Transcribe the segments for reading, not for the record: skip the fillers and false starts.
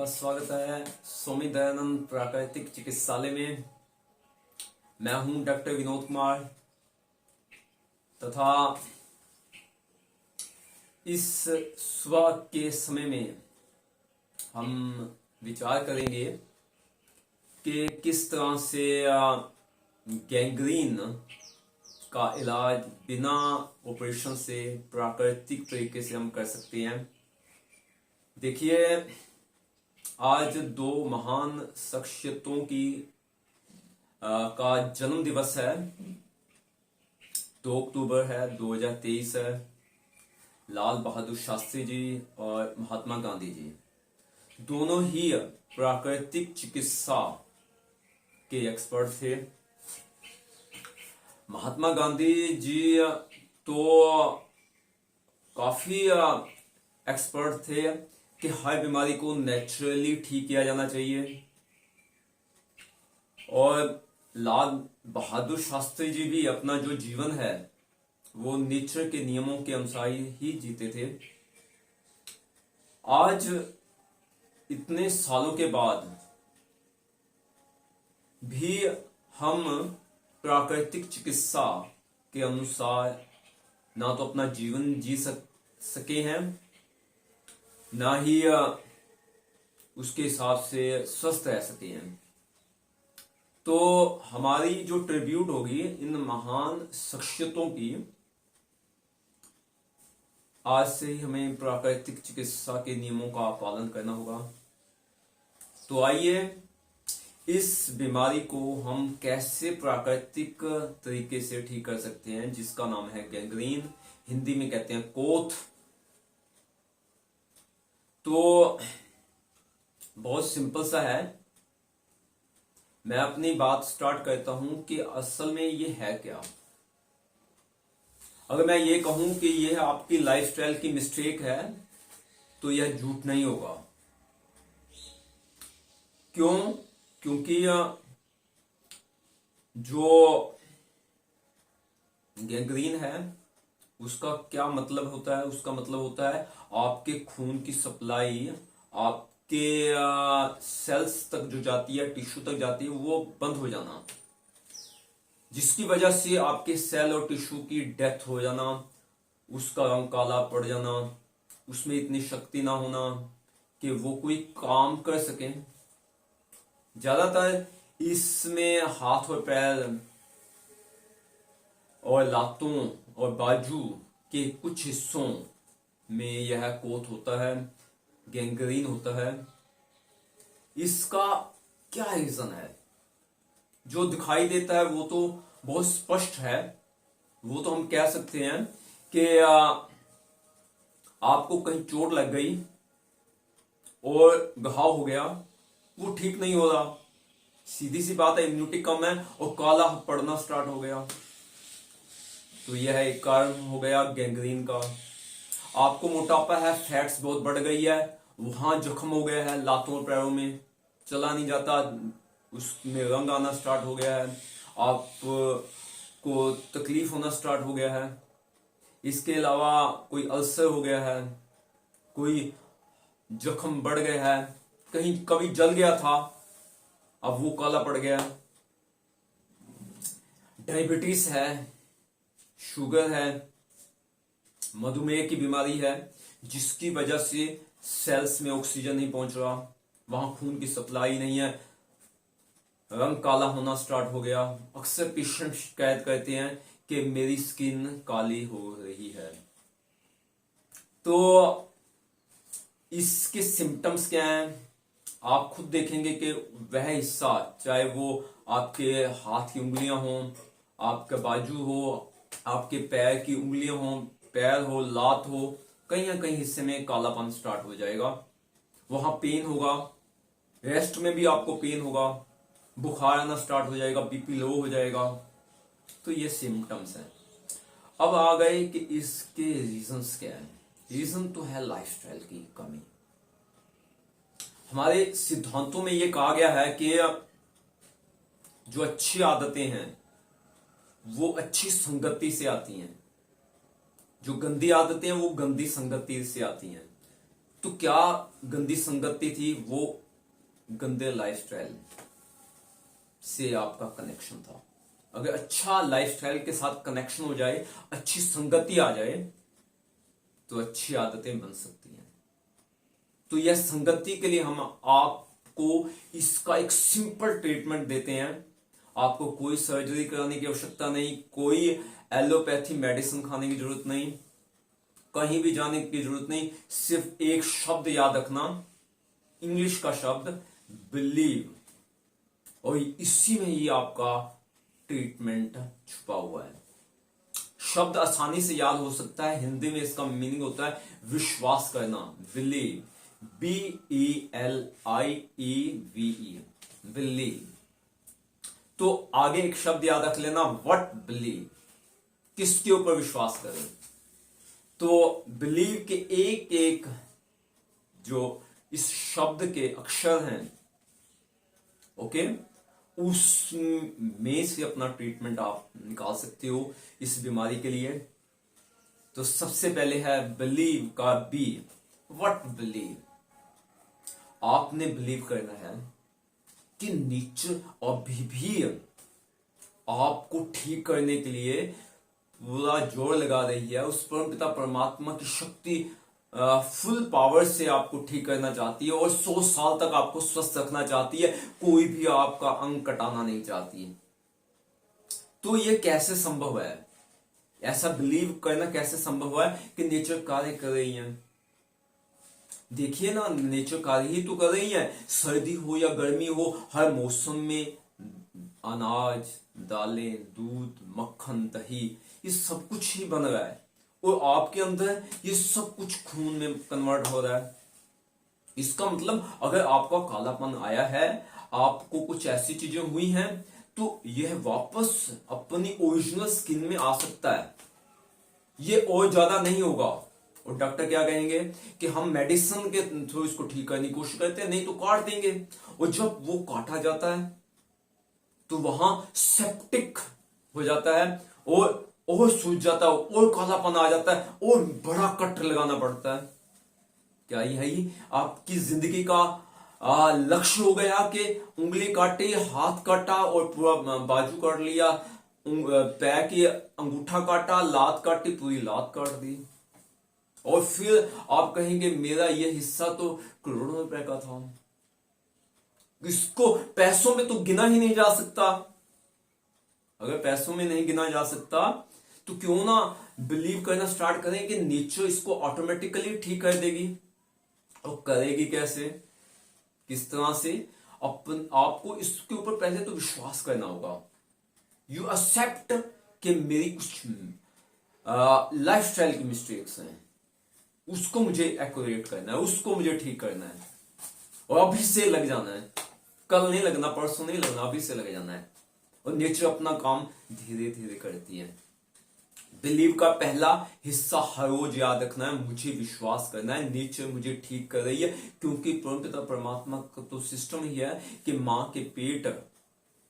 आपका स्वागत है स्वामी दयानंद प्राकृतिक चिकित्सालय में। मैं हूं डॉक्टर विनोद कुमार तथा इस सुबह के समय में हम विचार करेंगे कि किस तरह से गैंग्रीन का इलाज बिना ऑपरेशन से प्राकृतिक तरीके से हम कर सकते हैं। देखिए, आज दो महान शख्सियतों की का जन्म दिवस है। 2 अक्टूबर है, 2023 है। लाल बहादुर शास्त्री जी और महात्मा गांधी जी दोनों ही प्राकृतिक चिकित्सा के एक्सपर्ट थे। महात्मा गांधी जी तो काफी एक्सपर्ट थे कि हर बीमारी को नेचुरली ठीक किया जाना चाहिए, और लाल बहादुर शास्त्री जी भी अपना जो जीवन है वो नेचर के नियमों के अनुसार ही जीते थे। आज इतने सालों के बाद भी हम प्राकृतिक चिकित्सा के अनुसार ना तो अपना जीवन जी सके हैं, ना ही उसके हिसाब से स्वस्थ रह सके हैं। तो हमारी जो ट्रिब्यूट होगी इन महान शख्सियतों की, आज से ही हमें प्राकृतिक चिकित्सा के नियमों का पालन करना होगा। तो आइए, इस बीमारी को हम कैसे प्राकृतिक तरीके से ठीक कर सकते हैं, जिसका नाम है गैंग्रीन, हिंदी में कहते हैं कोथ। तो बहुत सिंपल सा है। मैं अपनी बात स्टार्ट करता हूं कि असल में ये है क्या। अगर मैं ये कहूं कि ये आपकी लाइफस्टाइल की मिस्टेक है तो यह झूठ नहीं होगा। क्यों? क्योंकि जो गैंग्रीन है उसका क्या मतलब होता है? उसका मतलब होता है आपके खून की सप्लाई आपके सेल्स तक जो जाती है, टिश्यू तक जाती है, वो बंद हो जाना, जिसकी वजह से आपके सेल और टिश्यू की डेथ हो जाना, उसका रंग काला पड़ जाना, उसमें इतनी शक्ति ना होना कि वो कोई काम कर सके। ज्यादातर इसमें हाथ और पैर और लातों और बाजू के कुछ हिस्सों में यह कोथ होता है, गैंग्रीन होता है। इसका क्या रीजन है? जो दिखाई देता है वो तो बहुत स्पष्ट है। वो तो हम कह सकते हैं कि आपको कहीं चोट लग गई और घाव हो गया, वो ठीक नहीं हो रहा। सीधी सी बात है, इम्यूनिटी कम है और काला पड़ना स्टार्ट हो गया, तो यह एक कारण हो गया गैंग्रीन का। आपको मोटापा है, फैट्स बहुत बढ़ गई है, वहां जख्म हो गया है, लातों और पैरों में चला नहीं जाता, उसमें रंग आना स्टार्ट हो गया है, आपको तकलीफ होना स्टार्ट हो गया है। इसके अलावा कोई अल्सर हो गया है, कोई जख्म बढ़ गया है, कहीं कभी जल गया था अब वो काला पड़ गया। डायबिटीज है, शुगर है, मधुमेह की बीमारी है, जिसकी वजह से सेल्स में ऑक्सीजन नहीं पहुंच रहा, वहां खून की सप्लाई नहीं है, रंग काला होना स्टार्ट हो गया। अक्सर पेशेंट शिकायत करते हैं कि मेरी स्किन काली हो रही है। तो इसके सिम्टम्स क्या हैं? आप खुद देखेंगे कि वह हिस्सा, चाहे वो आपके हाथ की उंगलियां हों, आपका बाजू हो, आपके पैर की उंगलियां हों, पैर हो, लात हो, कहीं ना कहीं हिस्से में कालापन स्टार्ट हो जाएगा। वहां पेन होगा, रेस्ट में भी आपको पेन होगा, बुखार आना स्टार्ट हो जाएगा, बीपी लो हो जाएगा। तो ये सिम्टम्स हैं। अब आ गए कि इसके रीजंस क्या है। रीजन तो है लाइफस्टाइल की कमी। हमारे सिद्धांतों में यह कहा गया है कि जो अच्छी आदतें हैं वो अच्छी संगति से आती हैं, जो गंदी आदतें हैं वो गंदी संगति से आती हैं। तो क्या गंदी संगति थी? वो गंदे लाइफस्टाइल से आपका कनेक्शन था। अगर अच्छा लाइफस्टाइल के साथ कनेक्शन हो जाए, अच्छी संगति आ जाए, तो अच्छी आदतें बन सकती हैं। तो यह संगति के लिए हम आपको इसका एक सिंपल ट्रीटमेंट देते हैं। आपको कोई सर्जरी कराने की आवश्यकता नहीं, कोई एलोपैथी मेडिसिन खाने की जरूरत नहीं, कहीं भी जाने की जरूरत नहीं। सिर्फ एक शब्द याद रखना, इंग्लिश का शब्द बिलीव, और इसी में ही आपका ट्रीटमेंट छुपा हुआ है। शब्द आसानी से याद हो सकता है। हिंदी में इसका मीनिंग होता है विश्वास करना, बिलीव, BELIEVE, बिलीव। तो आगे एक शब्द याद रख लेना, व्हाट बिलीव, किसके ऊपर विश्वास करें। तो बिलीव के एक एक जो इस शब्द के अक्षर हैं, ओके, उसमें से अपना ट्रीटमेंट आप निकाल सकते हो इस बीमारी के लिए। तो सबसे पहले है बिलीव का बी, व्हाट बिलीव। आपने बिलीव करना है कि नेचर अभी भी आपको ठीक करने के लिए पूरा जोर लगा रही है। उस परमपिता परमात्मा की शक्ति फुल पावर से आपको ठीक करना चाहती है और 100 साल तक आपको स्वस्थ रखना चाहती है। कोई भी आपका अंग कटाना नहीं चाहती है। तो ये कैसे संभव है? ऐसा बिलीव करना कैसे संभव हुआ है कि नेचर कार्य कर रही है? देखिए ना, नेचर कार्य ही तो कर रही है। सर्दी हो या गर्मी हो, हर मौसम में अनाज, दालें, दूध, मक्खन, दही, ये सब कुछ ही बन रहा है और आपके अंदर ये सब कुछ खून में कन्वर्ट हो रहा है। इसका मतलब अगर आपका कालापन आया है, आपको कुछ ऐसी चीजें हुई हैं, तो यह वापस अपनी ओरिजिनल स्किन में आ सकता है। ये और ज्यादा नहीं होगा। और डॉक्टर क्या कहेंगे कि हम मेडिसिन के थ्रू इसको ठीक करने की कोशिश करते हैं, नहीं तो काट देंगे। और जब वो काटा जाता है तो वहां सेप्टिक हो जाता है और सूज जाता है और कालापन आ जाता है और बड़ा कट लगाना पड़ता है। क्या यही आपकी जिंदगी का लक्ष्य हो गया कि उंगली काटी, हाथ काटा और पूरा बाजू काट लिया, पैर की अंगूठा काटा, लात काटी, पूरी लात काट दी, और फिर आप कहेंगे मेरा यह हिस्सा तो करोड़ों रुपए का था, इसको पैसों में तो गिना ही नहीं जा सकता। अगर पैसों में नहीं गिना जा सकता तो क्यों ना बिलीव करना स्टार्ट करें कि नेचर इसको ऑटोमेटिकली ठीक कर देगी। और करेगी कैसे, किस तरह से? आपको इसके ऊपर पहले तो विश्वास करना होगा। यू एक्सेप्ट कि मेरी कुछ लाइफस्टाइल की मिस्टेक्स हैं, उसको मुझे एक्यूरेट करना है, उसको मुझे ठीक करना है और अभी से लग जाना है। कल नहीं लगना, परसों नहीं लगना, अभी से लग जाना है। और नेचर अपना काम धीरे धीरे करती है। बिलीव का पहला हिस्सा हर रोज याद रखना है, मुझे विश्वास करना है नेचर मुझे ठीक कर रही है, क्योंकि परमपिता परमात्मा का तो सिस्टम ही है कि मां के पेट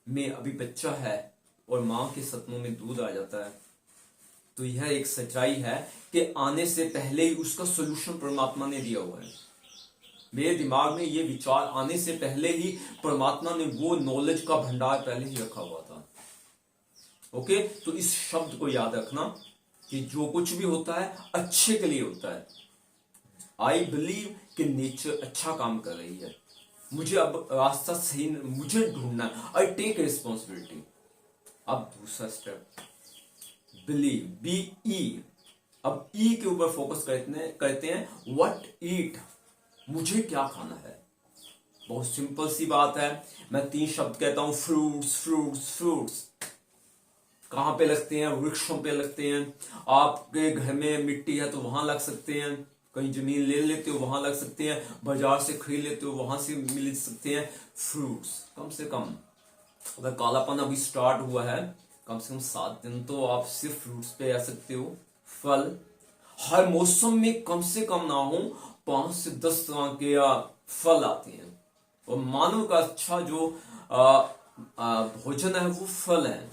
में अभी बच्चा है और मां के सपनों में दूध आ जाता है। तो यह एक सच्चाई है कि आने से पहले ही उसका सोल्यूशन परमात्मा ने दिया हुआ है। मेरे दिमाग में ये विचार आने से पहले ही परमात्मा ने वो नॉलेज का भंडार पहले ही रखा हुआ था। ओके, तो इस शब्द को याद रखना कि जो कुछ भी होता है अच्छे के लिए होता है। आई बिलीव कि नेचर अच्छा काम कर रही है। मुझे अब रास्ता सही मुझे ढूंढना है। I take responsibility. अब दूसरा स्टेप बिलीव, BE। अब ई के ऊपर फोकस करते हैं व्हाट ईट, मुझे क्या खाना है। बहुत सिंपल सी बात है। मैं 3 शब्द कहता हूं, फ्रूट्स फ्रूट्स फ्रूट्स। कहां पे लगते हैं? वृक्षों पे लगते हैं। आपके घर में मिट्टी है तो वहां लग सकते हैं, कहीं जमीन ले लेते हो वहां लग सकते हैं, बाजार से खरीद लेते हो वहां से मिल सकते हैं फ्रूट्स। कम से कम अगर कालापन अभी स्टार्ट हुआ है, कम से कम 7 दिन तो आप सिर्फ फ्रूट्स पे रह सकते हो। फल हर मौसम में कम से कम ना हो 5 से 10 तरह के फल आते हैं। और मानव का अच्छा जो भोजन है वो फल है।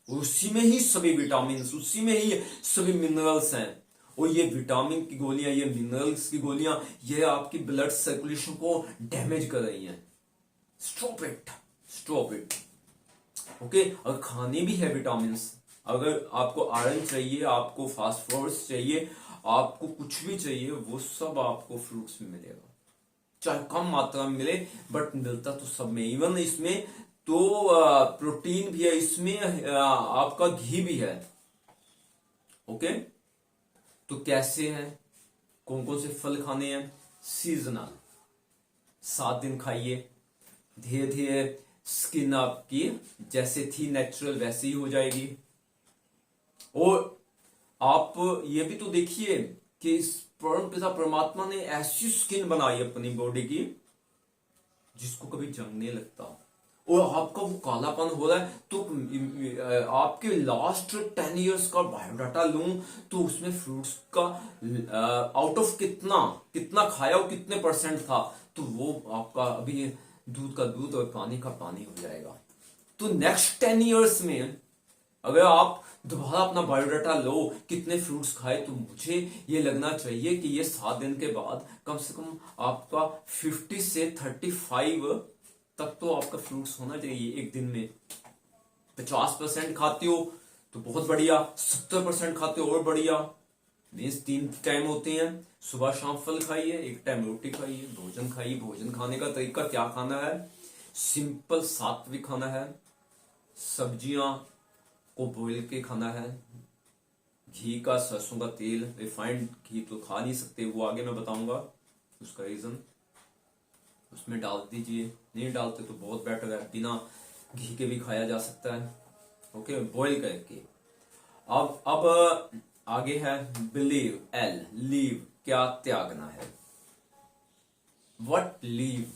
उसी में ही सभी विटामिन, उसी में ही सभी मिनरल्स हैं, और ये विटामिन की गोलियां, ये मिनरल्स की गोलियां, ये आपकी ब्लड सर्कुलेशन को डैमेज कर रही हैं। Stop it, stop it. Okay, अगर खाने भी है विटामिन, अगर आपको आयरन चाहिए, आपको फास्फोरस चाहिए, आपको कुछ भी चाहिए, वो सब आपको फ्रूट्स में मिलेगा, चाहे कम मात्रा में मिले, बट मिलता तो सब में। इवन इसमें तो प्रोटीन भी है, इसमें आपका घी भी है। ओके, तो कैसे है, कौन कौन से फल खाने हैं? सीजनल, 7 दिन खाइए, धीरे धीरे स्किन आपकी जैसे थी नेचुरल वैसे ही हो जाएगी। और आप ये भी तो देखिए कि इस परम पिता परमात्मा ने ऐसी स्किन बनाई अपनी बॉडी की जिसको कभी जंग नहीं लगता, और आपका वो कालापन हो रहा है। तो आपके लास्ट 10 इयर्स का बायोडाटा लूं तो उसमें फ्रूट्स का आउट ऑफ कितना कितना खाया और कितने परसेंट था, तो वो आपका अभी दूध का दूध और पानी का पानी हो जाएगा। तो नेक्स्ट 10 इयर्स में अगर आप दोबारा अपना बायोडाटा लो कितने फ्रूट्स खाए, तो मुझे ये लगना चाहिए कि ये 7 दिन के बाद कम से कम आपका 50 से 35 तक तो आपका फ्रूट्स होना चाहिए एक दिन में। 50% खाते हो तो बहुत बढ़िया, 70% खाते हो और बढ़िया। मीन्स 3 टाइम होते हैं, सुबह शाम फल खाइए, एक टाइम रोटी खाइए, भोजन खाइए। भोजन खाने का तरीका क्या खाना है? सिंपल सात्विक खाना है, सब्जियां को बॉईल के खाना है, घी का, सरसों का तेल, रिफाइंड घी तो खा नहीं सकते, वो आगे मैं बताऊंगा उसका रीजन, उसमें डाल दीजिए, नहीं डालते तो बहुत बेटर है, बिना घी के भी खाया जा सकता है। ओके, बॉईल करके। अब आगे है बिलीव, एल, लीव, क्या त्यागना है? What leave?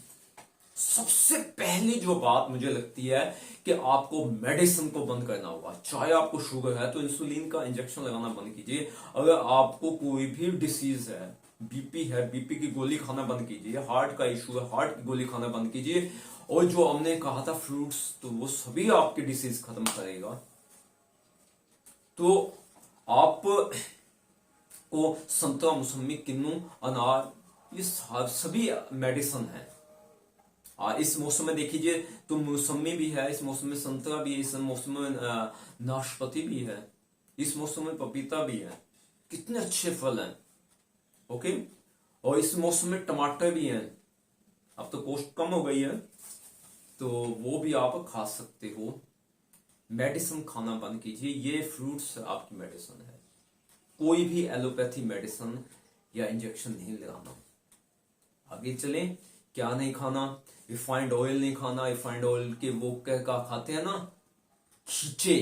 सबसे पहली जो बात मुझे लगती है कि आपको मेडिसिन को बंद करना होगा। चाहे आपको शुगर है तो इंसुलिन का इंजेक्शन लगाना बंद कीजिए। अगर आपको कोई भी डिसीज है, बीपी है, बीपी की गोली खाना बंद कीजिए। हार्ट का इशू है, हार्ट की गोली खाना बंद कीजिए। और जो हमने कहा था फ्रूट्स, तो वो सभी आपकी डिसीज खत्म करेगा। तो आप को संतरा, मौसमी, किन्नू, अनार, ये सभी मेडिसिन है। इस मौसम में देखिए तो मौसमी भी है, इस मौसम में संतरा भी है, इस मौसम में नाशपाती भी है, इस मौसम में पपीता भी है। कितने अच्छे फल हैं। ओके, और इस मौसम में टमाटर भी हैं। अब तो कॉस्ट कम हो गई है तो वो भी आप खा सकते हो। मेडिसिन खाना बंद कीजिए, ये फ्रूट्स आपकी मेडिसिन है। कोई भी एलोपैथी मेडिसिन या इंजेक्शन नहीं लगाना। आगे चलें, क्या नहीं खाना? रिफाइंड ऑयल नहीं खाना। रिफाइंड ऑयल के वो क्या खाते हैं ना, खींचे,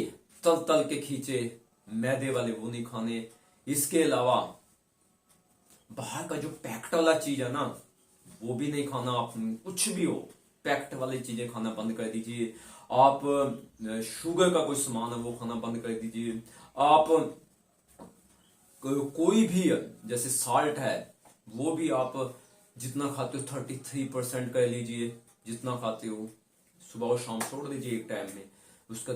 तल तल के खींचे मैदे वाले, वो नहीं खाने। इसके अलावा बाहर का जो पैक्ट वाला चीज है ना, वो भी नहीं खाना। आप कुछ भी हो, पैक्ट वाली चीजें खाना बंद कर दीजिए। आप शुगर का कोई सामान है वो खाना बंद कर दीजिए। आप कोई भी जैसे साल्ट है वो भी आप जितना खाते हो 33% कर लीजिए, जितना खाते हो। सुबह और शाम छोड़ दीजिए एक टाइम में, उसका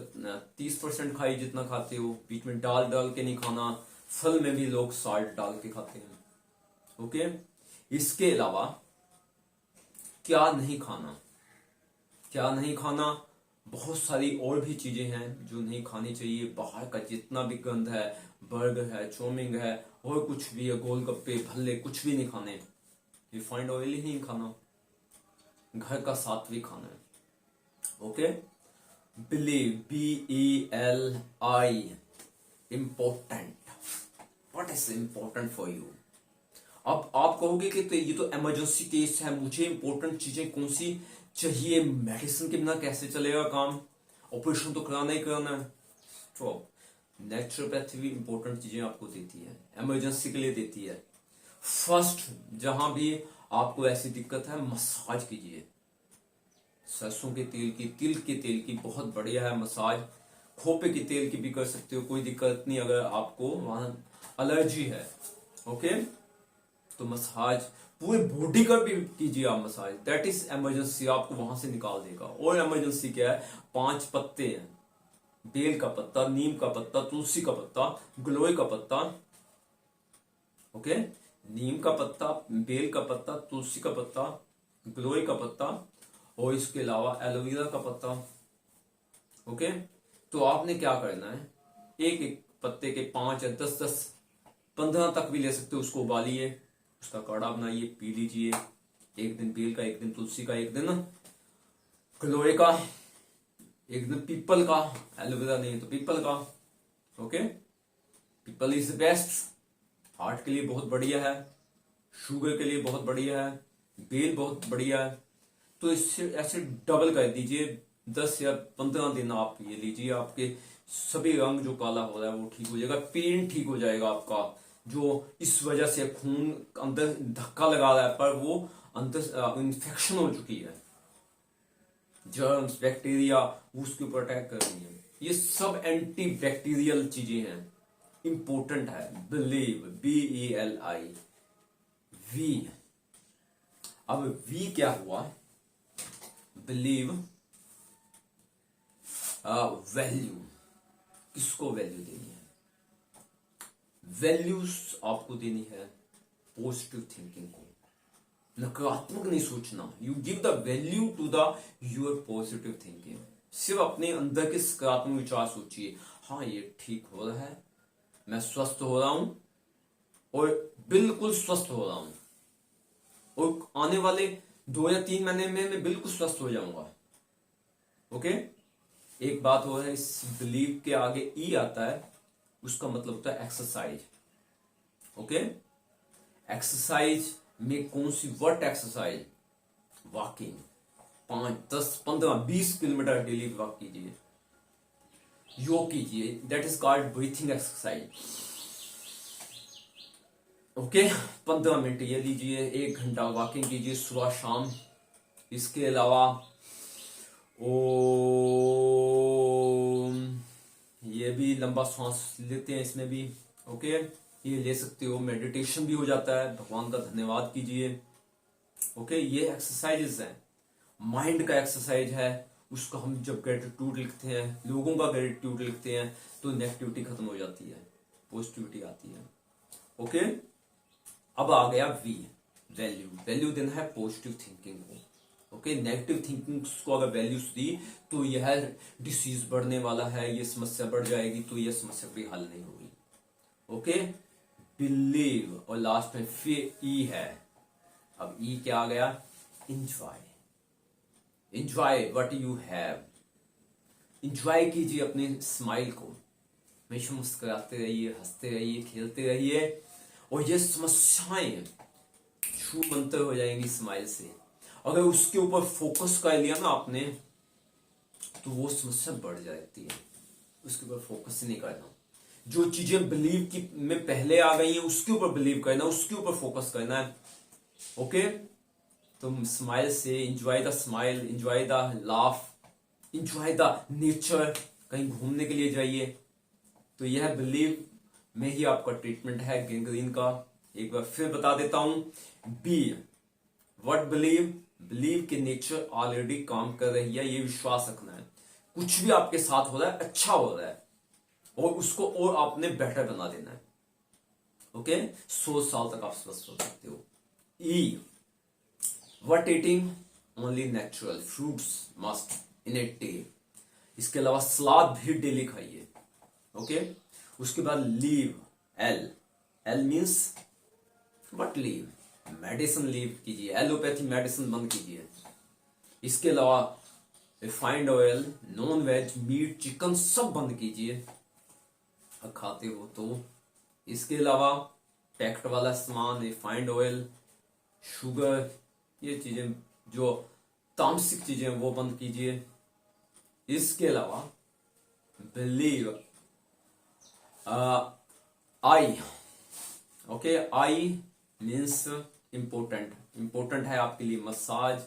30% खाइए जितना खाते हो। बीच में डाल डाल के नहीं खाना। फल में भी लोग साल्ट डाल के खाते हैं। ओके, इसके अलावा क्या नहीं खाना? क्या नहीं खाना? बहुत सारी और भी चीजें हैं जो नहीं खानी चाहिए। बाहर का जितना भी गंद है, बर्गर है, चाउमीन है, और कुछ भी है, गोलगप्पे, भल्ले, कुछ भी नहीं खाने। रिफाइंड ऑयल ही नहीं खाना। घर का सात्विक खाना है। Okay, believe, BELI, important. What is important for you? अब आप कहोगे कि तो ये तो इमरजेंसी केस है, मुझे इंपॉर्टेंट चीजें कौन सी चाहिए? मेडिसिन के बिना कैसे चलेगा काम? ऑपरेशन तो कराना ही कराना है। स्टॉप। नेचुरोपैथी भी इंपॉर्टेंट चीजें आपको देती है, इमरजेंसी के लिए देती है। फर्स्ट, जहां भी आपको ऐसी दिक्कत है, मसाज कीजिए। सरसों के तेल की, तिल के तेल की बहुत बढ़िया है मसाज। खोपे के तेल की भी कर सकते हो, कोई दिक्कत नहीं अगर आपको वहां एलर्जी है। ओके, तो मसाज पूरे बॉडी का भी कीजिए आप मसाज। दैट इज इमरजेंसी, आपको वहां से निकाल देगा। और इमरजेंसी क्या है? 5 पत्ते हैं, बेल का पत्ता, नीम का पत्ता, तुलसी का पत्ता, गिलोय का पत्ता, ओके, नीम का पत्ता, बेल का पत्ता, तुलसी का पत्ता, गिलोय का पत्ता और इसके अलावा एलोवेरा का पत्ता। ओके, तो आपने क्या करना है, एक एक पत्ते के 5 या 10 15 तक भी ले सकते हो, उसको उबालिए, उसका काढ़ा बनाइए, पी लीजिए। एक दिन बेल का, एक दिन तुलसी का, एक दिन गिलोय का, एक दिन पीपल का, एलोवेरा नहीं तो पीपल का। Okay, people is best, heart के लिए बहुत बढ़िया है, शुगर के लिए बहुत बढ़िया है, बेल बहुत बढ़िया है। तो इससे ऐसे डबल कर दीजिए, 10 या 15 दिन आप ये लीजिए, आपके सभी रंग जो काला हो रहा है वो ठीक हो जाएगा, पेन ठीक हो जाएगा आपका, जो इस वजह से खून अंदर धक्का लगा रहा है पर वो अंदर इन्फेक्शन हो चुकी है, जर्म्स बैक्टीरिया उसके ऊपर अटैक कर रही है। ये सब एंटी बैक्टीरियल चीजें हैं, इंपॉर्टेंट है। Believe, BELI, V. अब वी क्या हुआ, बिलीव, वैल्यू, किसको वैल्यू देनी है, वैल्यूज आपको देनी है पॉजिटिव थिंकिंग को, नकारात्मक नहीं सोचना। You give the value to the your positive thinking. सिर्फ अपने अंदर के सकारात्मक विचार सोचिए, हाँ ये ठीक हो रहा है, मैं स्वस्थ हो रहा हूं और बिल्कुल स्वस्थ हो रहा हूं, और आने वाले 2 या 3 महीने में मैं बिल्कुल स्वस्थ हो जाऊंगा। ओके, एक बात हो है, इस बिलीव के आगे ई आता है, उसका मतलब होता है एक्सरसाइज। ओके, एक्सरसाइज में कौन सी, what exercise, walking, 5, 10, 15, 20 kilometre daily walk कीजिए, योग कीजिए, that is called breathing exercise. Okay, 15 minute ये लीजिए, 1 घंटा वॉकिंग कीजिए सुबह शाम। इसके अलावा ओम, ये भी लंबा सांस लेते हैं इसमें भी। ओके, ये ले सकते हो, मेडिटेशन भी हो जाता है, भगवान का धन्यवाद कीजिए। ओके, ये एक्सरसाइजेस हैं, माइंड का एक्सरसाइज है, उसको हम जब ग्रेटिट्यूड लिखते हैं, लोगों का ग्रेटिट्यूड लिखते हैं तो नेगेटिविटी खत्म हो जाती है, पॉजिटिविटी आती है। ओके, अब आ गया वी, वैल्यू। वैल्यू देना है पॉजिटिव थिंकिंग को। ओके, नेगेटिव थिंकिंग को अगर वैल्यूज दी तो यह डिसीज बढ़ने वाला है, ये समस्या बढ़ जाएगी, तो यह समस्या भी हल नहीं होगी। ओके, बिलीव, और लास्ट में फिर ई है। अब ई क्या आ गया, enjoy. Enjoy what you have, enjoy कीजिए अपने स्माइल को, हमेशा मुस्कुराते रहिए, हंसते रहिए, खेलते रहिए, और ये समस्याएं छू मंतर हो जाएंगी स्माइल से। अगर उसके ऊपर फोकस कर लिया ना आपने तो वो समस्या बढ़ जाती है, उसके ऊपर फोकस नहीं करना। जो चीजें बिलीव की में पहले आ गई हैं उसके ऊपर बिलीव करना, उसके ऊपर फोकस करना है। ओके, तुम स्माइल से enjoy the smile, enjoy the laugh, enjoy the nature, कहीं घूमने के लिए जाइए। तो यह बिलीव में ही आपका ट्रीटमेंट है गैंग्रीन का। एक बार फिर बता देता हूं, बी, व्हाट बिलीव, बिलीव के नेचर ऑलरेडी काम कर रही है, ये विश्वास रखना है, कुछ भी आपके साथ हो रहा है अच्छा हो रहा है, और उसको और आपने बेटर बना देना है। ओके, 100 साल तक आप स्वस्थ हो सकते हो। E, what eating, only natural fruits must in a day, इसके अलावा सलाद भी डेली खाइए। ओके, उसके बाद leave, L, L means what, leave, medicine leave कीजिए, एलोपैथी मेडिसिन बंद कीजिए। इसके अलावा refined oil, non veg, meat, chicken सब बंद कीजिए खाते हो तो। इसके अलावा पैक्ट वाला सामान, रिफाइंड ऑयल, शुगर, ये चीजें जो तामसिक चीजें वो बंद कीजिए। इसके अलावा believe, I, okay, I means important, important है आपके लिए मसाज,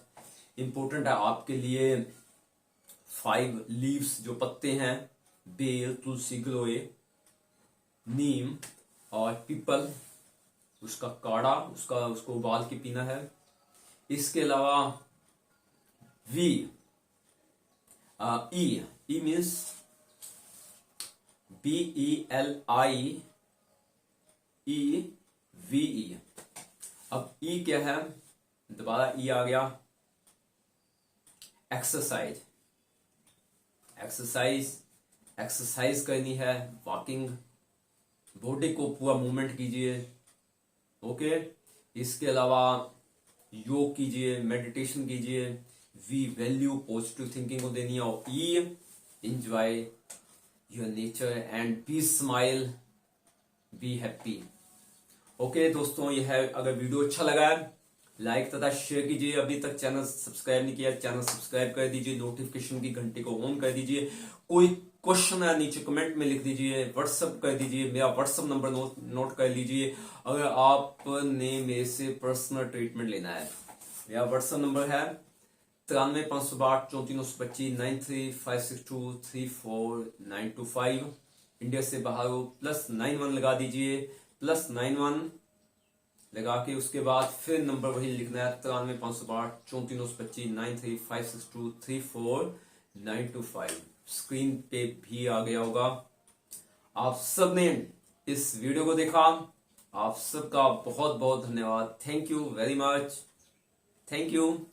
इंपोर्टेंट है आपके लिए 5 लीव्स जो पत्ते हैं, बेल, तुलसी, गिलोय, नीम और पीपल, उसका काढ़ा, उसको उबाल के पीना है। इसके अलावा V, E means BELI, E, VE। अब E क्या है, दोबारा E आ गया, एक्सरसाइज। एक्सरसाइज करनी है, वॉकिंग, बॉडी को पूरा मूवमेंट कीजिए। ओके, इसके अलावा योग कीजिए, मेडिटेशन कीजिए। वी वैल्यू, पॉजिटिव थिंकिंग को देनी है। और E, enjoy your nature and be smile, be happy. Okay दोस्तों, यह है, अगर वीडियो अच्छा लगा है लाइक तथा शेयर कीजिए। अभी तक चैनल सब्सक्राइब नहीं किया, चैनल सब्सक्राइब कर दीजिए, नोटिफिकेशन की घंटी को ऑन कर दीजिए। कोई क्वेश्चन है नीचे कमेंट में लिख दीजिए, व्हाट्सअप कर दीजिए, मेरा व्हाट्सअप नंबर नोट कर लीजिए अगर आपने मेरे से पर्सनल ट्रीटमेंट लेना है। मेरा व्हाट्सअप नंबर है 93 562 34 25 9356234925। इंडिया से बाहर हो +91 लगा दीजिए, +91 लगा के उसके बाद फिर नंबर वही लिखना है 93 562 34 25 9356234925। स्क्रीन पे भी आ गया होगा। आप सबने इस वीडियो को देखा, आप सबका बहुत बहुत धन्यवाद। Thank you very much, thank you.